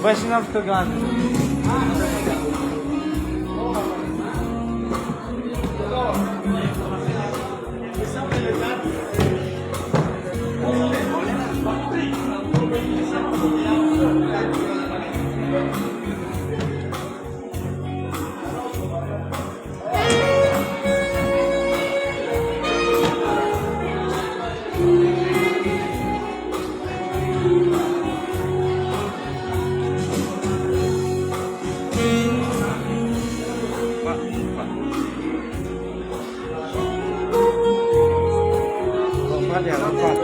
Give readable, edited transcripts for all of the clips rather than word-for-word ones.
Вайшнав-Каган. Lompat ya, lompat.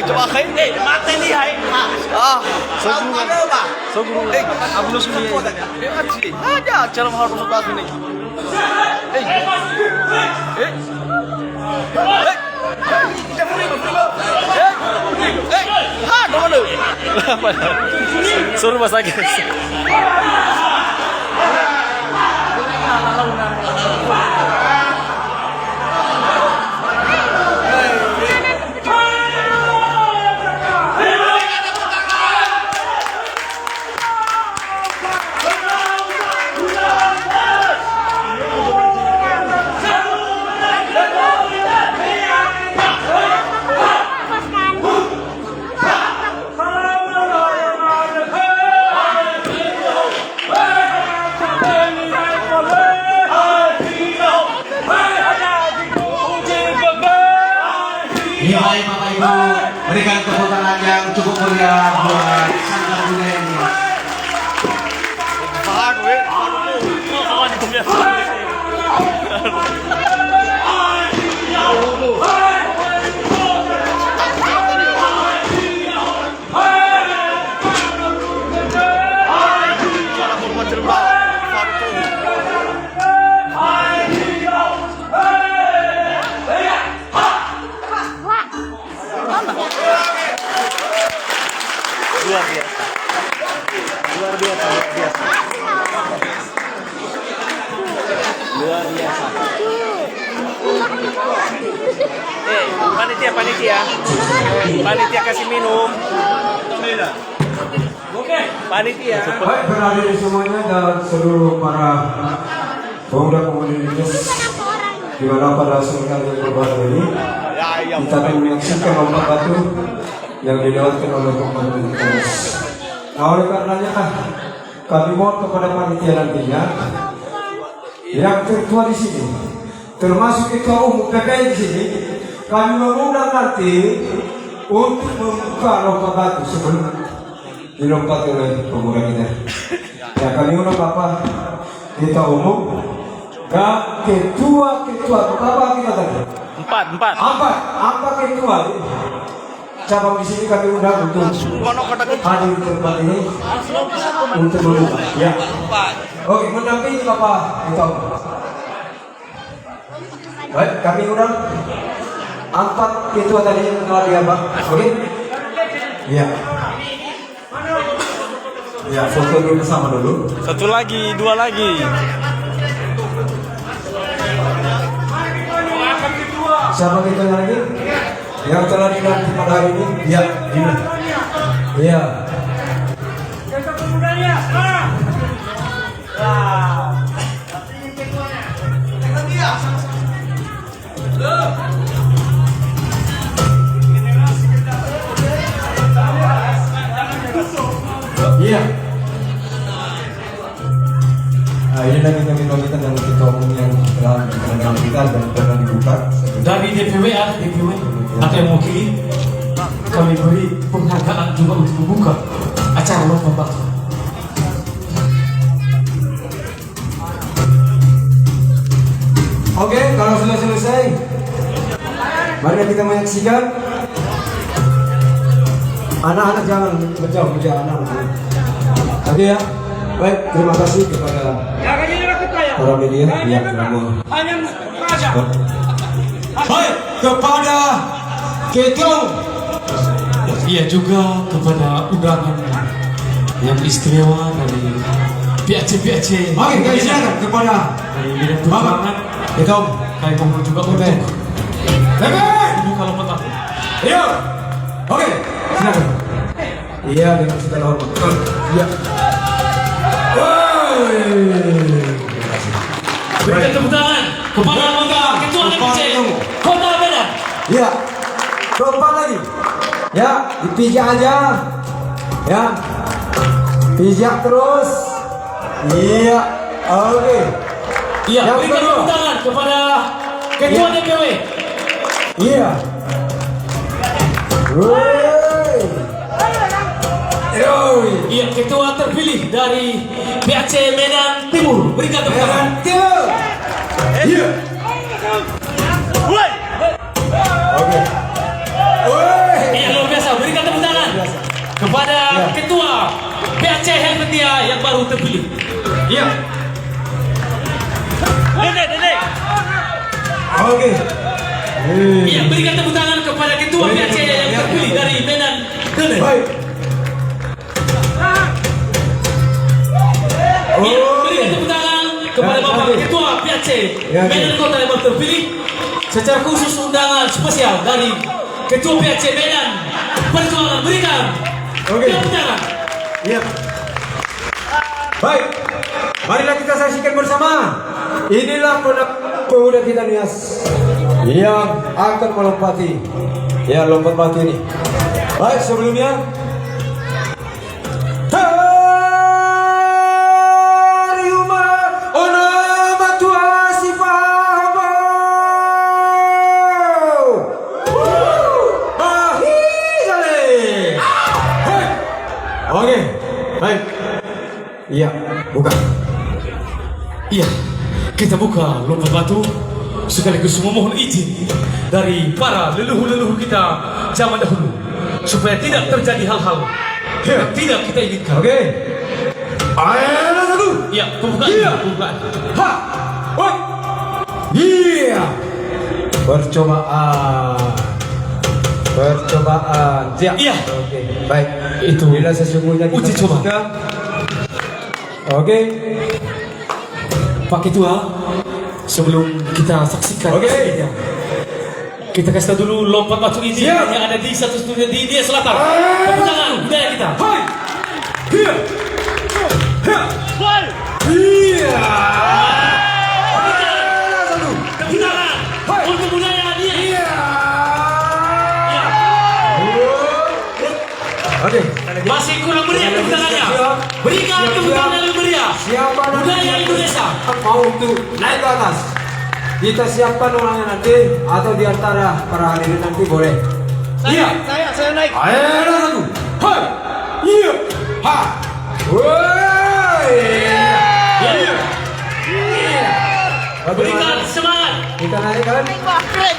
Coba kain, mata ni hai. Soguru, ablo suni. Aja cara harus sebelah sini. Suruh mas lagi. Iya baik Bapak Ibu, berikan tepuk tangan yang cukup meriah buat Sanggar Budaya ini. Panitia kasih minum. Panitia. Baik, berhadir semuanya dan seluruh para pemuda komunitas di mana pada sore yang berbahagia ini kita akan menyaksikan lomba batu yang dilewatkan oleh komunitas. Nah, oleh karenanya kami mohon kepada panitia nantinya yang tertua di sini, termasuk ketua umum PKI di sini, kami mengundang nanti untuk membuka lomba batu sebelum dilompat oleh pemuda kita. Ya, kami undang Bapak Ketua Umum dan ketua berapa kita tadi? Empat ketua. Cabang di sini kami undang untuk hadir di tempat ini untuk membuka. Ya. Oke, mendampingi Bapak Ketua Umum. Baik, kami undang 4 ketua tadi yang telah diabang. Oke? Iya. Ya, foto dulu bersama dulu. Satu lagi, dua lagi. Siapa ketua lagi? Yang telah dilantik pada hari ini? Ya, ini. Iya. Iya. Nah, ini lagi kami kita dan ketua umum yang telah mengenal kita dan pernah dibuka. Dari DPW ada DPW atau yang mewakili, kami beri penghargaan juga untuk membuka acara lomba batu. Oke, kalau sudah selesai, mari kita menyaksikan Anak-anak jangan menjauh anak. Oke ya. Baik, terima kasih kepada para media yang telah baik kepada Ketum. Iya juga kepada undangan yang istimewa dari PAC. Oke, kita silakan kepada dari bidang perjuangan. Ketum. Kami mohon juga untuk kalau petang. Iya. Oke, silakan. Iya, dengan segala hormat. Iya. Berikan tepuk tangan kepada anggota Ketua DPC Kota Medan. Iya. Keempat lagi. Ya, dipijak aja. Ya. Pijak terus. Iya. Oke. Iya, Yang berikan kedua. tepuk tangan kepada Ketua Iya. DPW. Iya. Woi. Yoi. Iya, Ketua terpilih dari PAC Medan Timur. Berikan tepuk tangan. Iya. Oke. Woi. Iya, luar biasa. Berikan tepuk tangan kepada Ketua PAC Helvetia yang baru terpilih. Iya. Dede. Oke. Iya, berikan tepuk tangan kepada Ketua PAC yang terpilih dari Medan Dene. Baik. Iya, berikan tepuk tangan kepada Bapak Ketua PAC Medan Kota yang baru terpilih. Secara khusus undangan spesial dari Ketua PAC Medan Perjuangan. Berikan Oke. tepuk tangan. Iya. Baik. Marilah kita saksikan bersama. Inilah pemuda kita Nias yang akan melompati. Ya, lompat batu ini. Baik, sebelumnya Oke, baik. Iya, buka. Iya, kita buka lompat batu sekaligus memohon izin dari para leluhur-leluhur kita zaman dahulu supaya tidak terjadi hal-hal yang tidak kita inginkan. Oke. Ayo satu. Iya, pembukaan. Iya. Pembukaan. Ha. Woi. Iya. Percobaan. Siap. Iya. Oke, baik. Itu Bila sesungguhnya kita uji coba. sudah. Oke. Pak Ketua, sebelum kita saksikan Oke. aslinya, kita kasih tahu dulu lompat batu ini Siap. yang ada di satu studio di India Selatan. Tepuk tangan budaya kita. Hai. Iya. Iya. Tepuk tangan untuk budaya dia. Iya. Iya. Oke. Masih kurang meriah tepuk tangannya. Siap. Berikan Siap, tepuk siap. tangan yang meriah. Siapa nanti Budaya yang Indonesia. mau untuk naik ke atas? Kita siapkan orangnya nanti atau di antara para hadirin nanti boleh. Iya. Saya naik. Ayo satu. Hai. Iya. Ha. Woi. Iya. Bagaimana? Berikan semangat. Kita naik kan?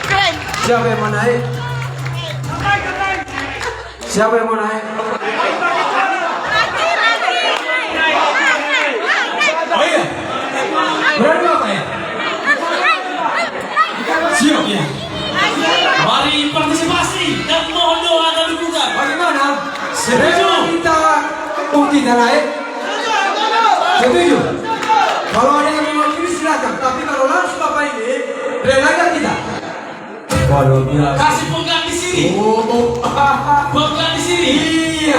Keren. Siapa yang mau naik? Siapa yang mau naik? Oh iya. Berani apa ya? Siap ya. Mari partisipasi dan mohon doa dan dukungan. Bagaimana? Setuju. Kita kita naik. Setuju. Kalau ada yang mewakili silakan. Tapi kalau langsung bapak ini, relakan kita. Waduh, biasa. Kasih penggan di sini. Oh, Penggan di sini. iya.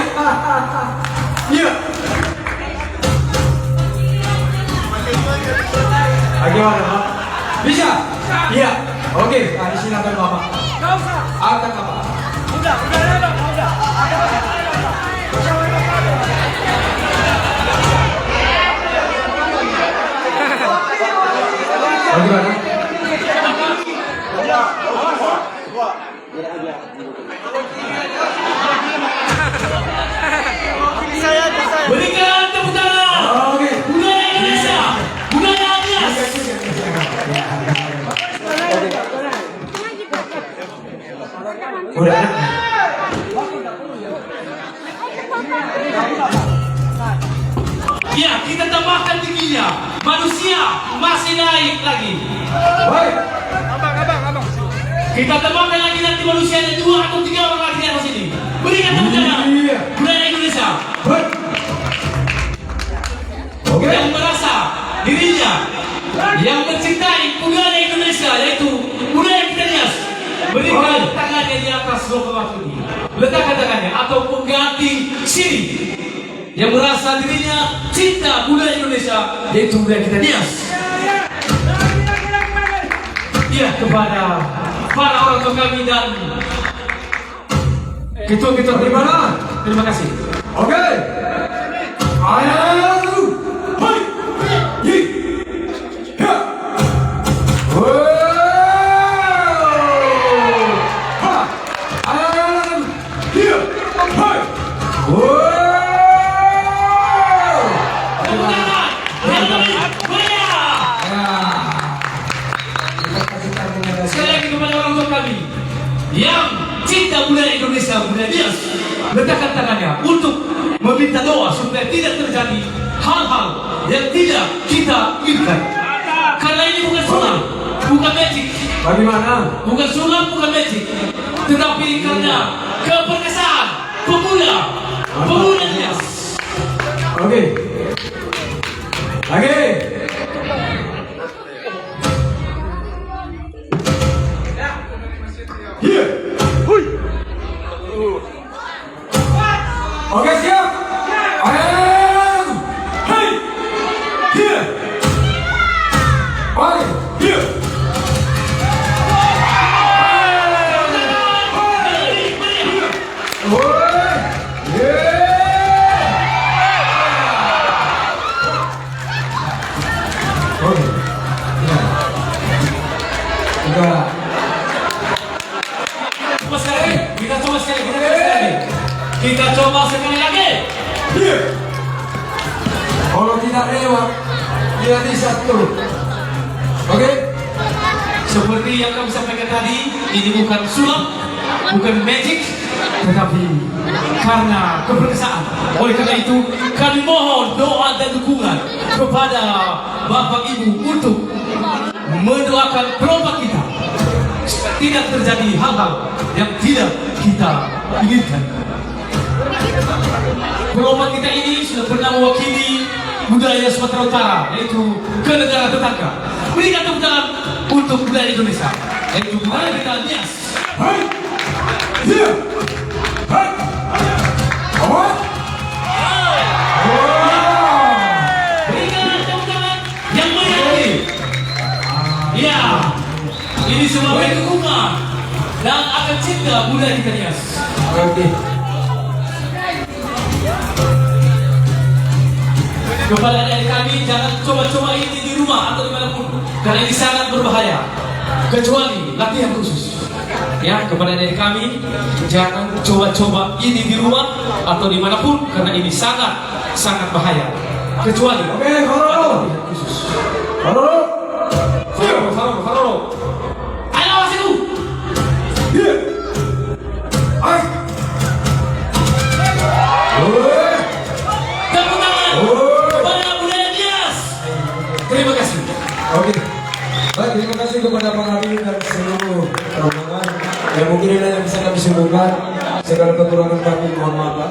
Iya. Bagaimana, Pak? Bisa? Iya. Oke, di silakan Bapak. Angkat Bapak. Bagaimana? Berikan tepuk tangan. Oke. Budaya Indonesia. Budaya Nias. Udah enak. Ya, kita tambahkan tingginya. Manusia masih naik lagi. Baik. Kita tambahkan lagi nanti manusia ada 2 atau 3 orang lagi di atas sini. Berikan tepuk tangan. Iya. Budaya Indonesia. Baik. Oke. Yang merasa dirinya yang mencintai budaya Indonesia, yaitu budaya kita Nias, berikan tangannya di atas logo batu ini. Letakkan tangannya atau pengganti sini. Yang merasa dirinya cinta budaya Indonesia, yaitu budaya kita Nias. Ya, kepada para orang tua kami dan ketua-ketua Di mana? terima kasih. Oke. Ayo. Hai. Yi. Ya. Wow. Ha. Ayo. Hier. Hai. Wow. Tepuk tangan. Yang lebih meriah. Ya. Kita kasih tangan Sekali lagi kepada orang tua kami yang cinta budaya Indonesia, budaya Nias, letakkan tangannya untuk meminta doa supaya tidak terjadi hal-hal yang tidak kita inginkan. Karena ini bukan sulap, bukan magic, Bagaimana? bukan sulap, bukan magic, tetapi karena keperkasaan pemuda Nias. Oke. Lagi. Here. Hui. Oke, siap. Ayo. Hey. Here. Oke. Here. Woi. Oke. Enggak. Coba sekali, kita coba sekali, kita coba sekali lagi. Here. Kalau tidak lewat, tidak bisa turun. Oke? Seperti yang kami sampaikan tadi, ini bukan sulap, bukan magic, tetapi karena keperkasaan. Oleh karena itu, kami mohon doa dan dukungan kepada Bapak Ibu untuk mendoakan kelompok kita supaya tidak terjadi hal-hal yang tidak kita inginkan. Kelompok kita ini sudah pernah mewakili budaya Sumatera Utara, yaitu ke negara tetangga. Berikan tepuk tangan untuk budaya Indonesia, yaitu budaya kita Nias. Hai. Here. Hai. Awas. Berikan tepuk tangan yang meriah lagi. Ya, ini sebagai dukungan dan akan cinta budaya kita Nias. Oke. Kepada adik kami, jangan coba-coba ini di rumah atau dimanapun, karena ini sangat berbahaya, kecuali latihan khusus. Ya, kepada adik kami, jangan coba-coba ini di rumah atau dimanapun, karena ini sangat bahaya, kecuali Oke, halo. latihan khusus. Halo. Halo. Ayo awas itu. Here. Hai. Woi. Tepuk tangan Oh. kepada budaya Nias. Terima kasih. Oke. Baik, terima kasih kepada Pak Habib dan seluruh rombongan yang mungkin ini yang bisa kami simpulkan. Segala kekurangan kami mohon maaf Pak.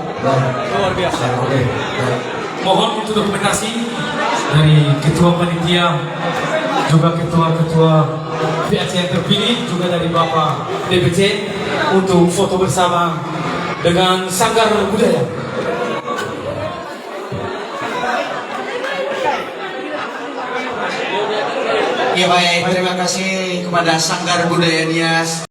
Luar biasa. Oke. Baik. Mohon untuk dokumentasi dari ketua panitia, juga ketua-ketua PAC yang terpilih, juga dari Bapak DPC untuk foto bersama dengan Sanggar Budaya. Ya baik, terima kasih kepada Sanggar Budaya Nias.